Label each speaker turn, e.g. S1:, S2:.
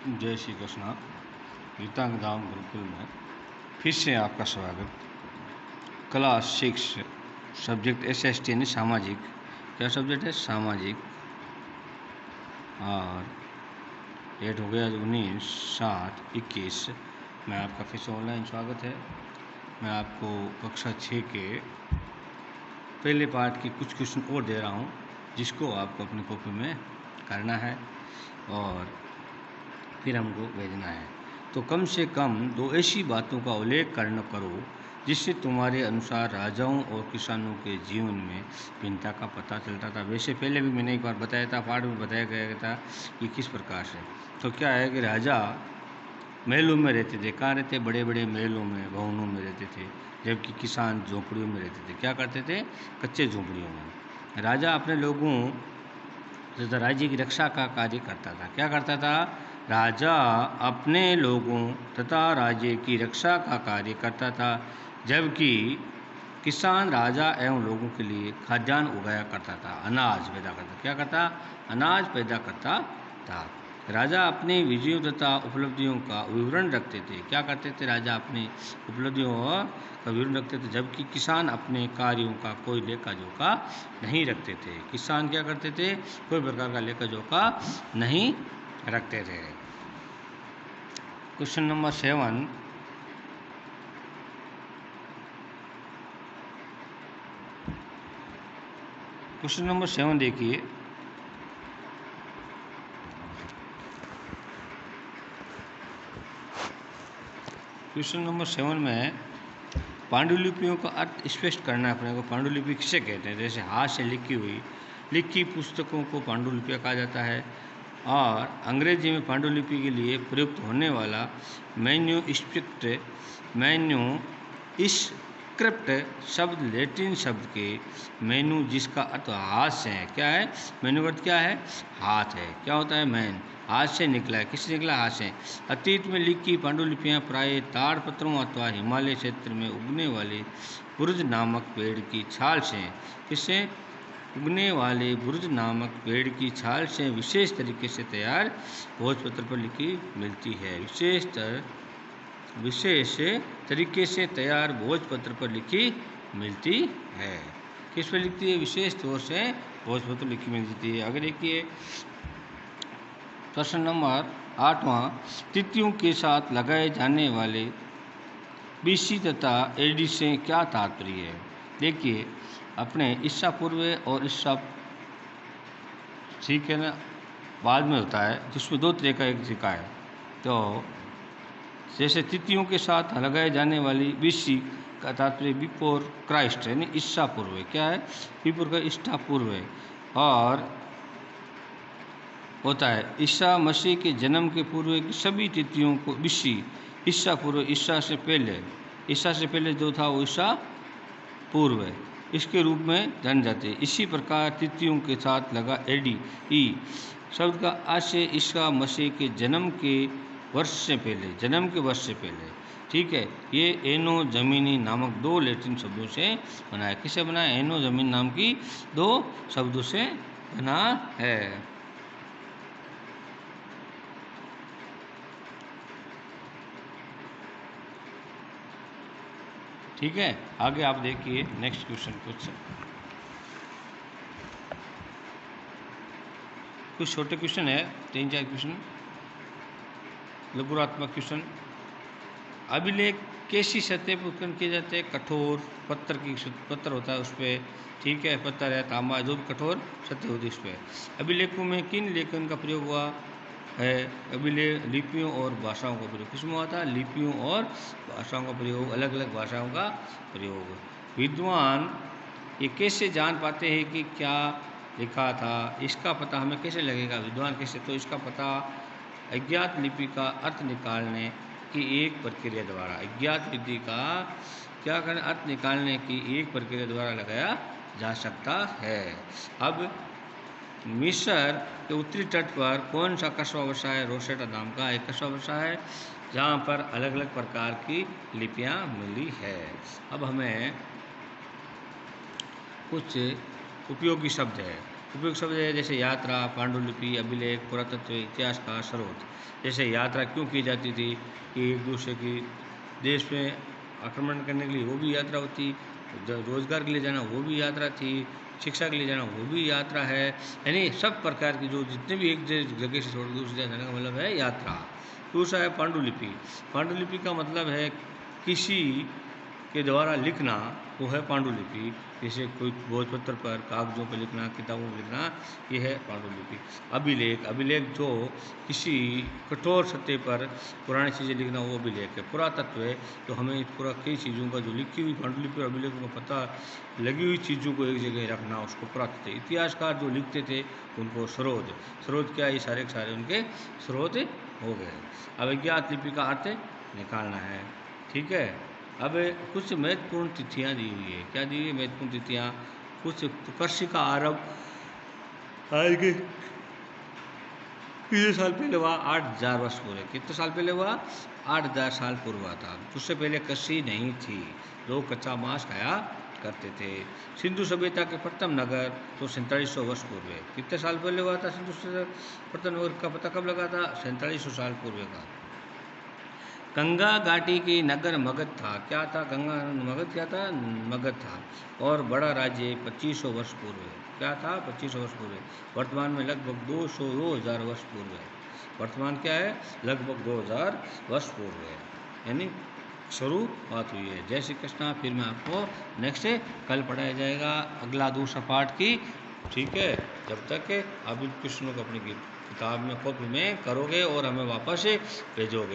S1: जय श्री कृष्णा। गीतांग धाम गुरुकुल में फिर से आपका स्वागत। क्लास 6 सब्जेक्ट SST यानी सामाजिक। क्या सब्जेक्ट है? सामाजिक। और डेट हो गया 19/7/21। मैं आपका फिर से ऑनलाइन स्वागत है। मैं आपको कक्षा 6 के पहले पार्ट की कुछ क्वेश्चन और दे रहा हूँ, जिसको आपको अपनी कॉपी में करना है और फिर हमको भेजना है। तो कम से कम 2 ऐसी बातों का उल्लेख करना करो जिससे तुम्हारे अनुसार राजाओं और किसानों के जीवन में भिन्नता का पता चलता था। वैसे पहले भी मैंने एक बार बताया था, पाठ में बताया गया था कि किस प्रकार से। तो क्या है कि राजा महलों में रहते थे। कहाँ रहते? बड़े बड़े महलों में, भवनों में रहते थे, जबकि किसान झोंपड़ियों में रहते थे। क्या करते थे? कच्चे झोंपड़ियों में। राजा अपने लोगों तथा राज्य की रक्षा का कार्य करता था। क्या करता था? राजा अपने लोगों तथा राज्य की रक्षा का कार्य करता था, जबकि किसान राजा एवं लोगों के लिए खाद्यान्न उगाया करता था, अनाज पैदा करता। क्या करता? अनाज पैदा करता था। राजा अपनी विजयों तथा उपलब्धियों का विवरण रखते थे। क्या करते थे? राजा अपनी उपलब्धियों का विवरण रखते थे, जबकि किसान अपने कार्यों का कोई लेखा जोखा नहीं रखते थे। किसान क्या करते थे? कोई प्रकार का लेखा जोखा नहीं रखते थे। Question number 7। क्वेश्चन नंबर 7 देखिए। क्वेश्चन नंबर 7 में पांडुलिपियों का अर्थ स्पष्ट करना है अपने को। पांडुलिपि किसे कहते हैं? जैसे हाथ से लिखी पुस्तकों को पांडुलिपियाँ कहा जाता है। और अंग्रेजी में पांडुलिपि के लिए प्रयुक्त होने वाला मैन्यूस्क्रिप्ट शब्द लैटिन शब्द के मैनू, जिसका अर्थ हाथ से है। क्या है? मैनू का अर्थ क्या है? हाथ है। क्या होता है? मैन, हाथ से निकला है। किससे निकला? हाथ से। अतीत में लिखी पांडुलिपियाँ प्राय ताड़पत्रों अथवा हिमालय क्षेत्र में उगने वाले बुर्ज नामक पेड़ की छाल से, किससे? उगने वाले बुर्ज नामक पेड़ की छाल से विशेष तरीके से तैयार भोजपत्र पर लिखी मिलती है। विशेष तरीके से तैयार भोजपत्र पर लिखी मिलती है। किस पर लिखती है? विशेष तौर से भोजपत्र लिखी मिलती है। आगे देखिए प्रश्न नंबर 8वां। तिथियों के साथ लगाए जाने वाले BC तथा AD से क्या तात्पर्य है? देखिए, अपने ईसा पूर्व और ईसा, ठीक है ना, बाद में होता है, जिसमें 2 तरह का एक सिक्का है। तो जैसे तिथियों के साथ लगाए जाने वाली BC का तात्पर्य बिफोर क्राइस्ट यानी ईसा पूर्व। क्या है? बिफोर का ईसा पूर्व है। और होता है ईसा मसीह के जन्म के पूर्व की सभी तिथियों को BC, ईसा पूर्व, ईसा से पहले जो था वो ईसा पूर्व है, इसके रूप में जाने जाते हैं। इसी प्रकार तिथियों के साथ लगा AD शब्द का आशय ईसा मसीह के जन्म के वर्ष से पहले, ठीक है। ये एनो जमीनी नामक 2 लैटिन शब्दों से बना है। किसे बना है? एनो जमीन नाम की 2 शब्दों से बना है। ठीक है, आगे आप देखिए नेक्स्ट क्वेश्चन। कुछ छोटे क्वेश्चन है, 3-4 क्वेश्चन, लघुरात्मक क्वेश्चन। अभिलेख कैसी सतह पर उत्पन्न किए जाते हैं? कठोर पत्थर होता है उस पर, ठीक है, पत्थर है, तांबा, जो भी कठोर सतह होती है उस पर। अभिलेखों में किन लेखन का प्रयोग हुआ है? अभिलेख लिपियों और भाषाओं का प्रयोग। किसमें हुआ था? लिपियों और भाषाओं का प्रयोग, अलग अलग भाषाओं का प्रयोग। विद्वान ये कैसे जान पाते हैं कि क्या लिखा था? इसका पता हमें कैसे लगेगा? विद्वान कैसे? तो इसका पता अज्ञात लिपि का अर्थ निकालने की एक प्रक्रिया द्वारा, अज्ञात लिपि का क्या करना? अर्थ निकालने की एक प्रक्रिया द्वारा लगाया जा सकता है। अब मिस्र के उत्तरी तट पर कौन सा कस्बा बसा है? रोसेटा नाम का एक कस्बा बसा है, जहाँ पर अलग अलग प्रकार की लिपियाँ मिली है। अब हमें कुछ उपयोगी शब्द है, उपयुक्त शब्द है जैसे यात्रा, पांडुलिपि, अभिलेख, पुरातत्व, इतिहास का स्रोत। जैसे यात्रा क्यों की जाती थी कि एक दूसरे की देश में आक्रमण करने के लिए वो भी यात्रा होती, रोजगार के लिए जाना वो भी यात्रा थी, शिक्षा के लिए जाना वो भी यात्रा है। यानी सब प्रकार की जो जितने भी एक जगह से छोड़ दूसरी जगह जाने का मतलब है यात्रा। दूसरा है पांडुलिपि। पांडुलिपि का मतलब है किसी के द्वारा लिखना, वो है पांडुलिपि। जैसे कोई भोजपत्र पर, कागजों पर लिखना, किताबों पर लिखना, ये है पांडुलिपि। अभिलेख, अभिलेख जो किसी कठोर सत्य पर पुरानी चीज़ें लिखना वो अभिलेख है। पुरातत्व है तो हमें पूरा कई चीज़ों का जो लिखी हुई पांडुलिपि और अभिलेखों का पता लगी हुई चीज़ों को एक जगह रखना, उसको पुरातत्व। इतिहासकार जो लिखते थे उनको स्रोत। स्रोत क्या, ये सारे के सारे उनके स्रोत हो गए। अब अज्ञात लिपि का अर्थ निकालना है, ठीक है। अब कुछ महत्वपूर्ण तिथियां दी हुई है। क्या दी हुई है महत्वपूर्ण तिथियां? कुछ कृषि का आरंभ आज के कितने साल पहले हुआ? 8,000 वर्ष पूर्व। कितने साल पहले हुआ? 8,000 साल पूर्व हुआ था। उससे पहले कृषि नहीं थी, लोग कच्चा मांस खाया करते थे। सिंधु सभ्यता के प्रथम नगर तो 4700 वर्ष पूर्व है। कितने साल पहले हुआ था सिंधु प्रथम नगर का पता कब लगा था? 4700 साल पूर्व का। गंगा घाटी की नगर मगध था। क्या था? गंगा मगध क्या था? मगध था। और बड़ा राज्य 2500 वर्ष पूर्व है। क्या था? 2500 वर्ष पूर्व है। वर्तमान में लगभग 2000 वर्ष पूर्व है। वर्तमान क्या है? लगभग 2000 वर्ष पूर्व है, यानी शुरुआत हुई है। जय श्री कृष्णा। फिर मैं आपको नेक्स्ट कल पढ़ाया जाएगा अगला दूसरा पाठ की, ठीक है। जब तक आप इन क्वेश्चनों को अपनी किताब में कॉपी में करोगे और हमें वापस भेजोगे।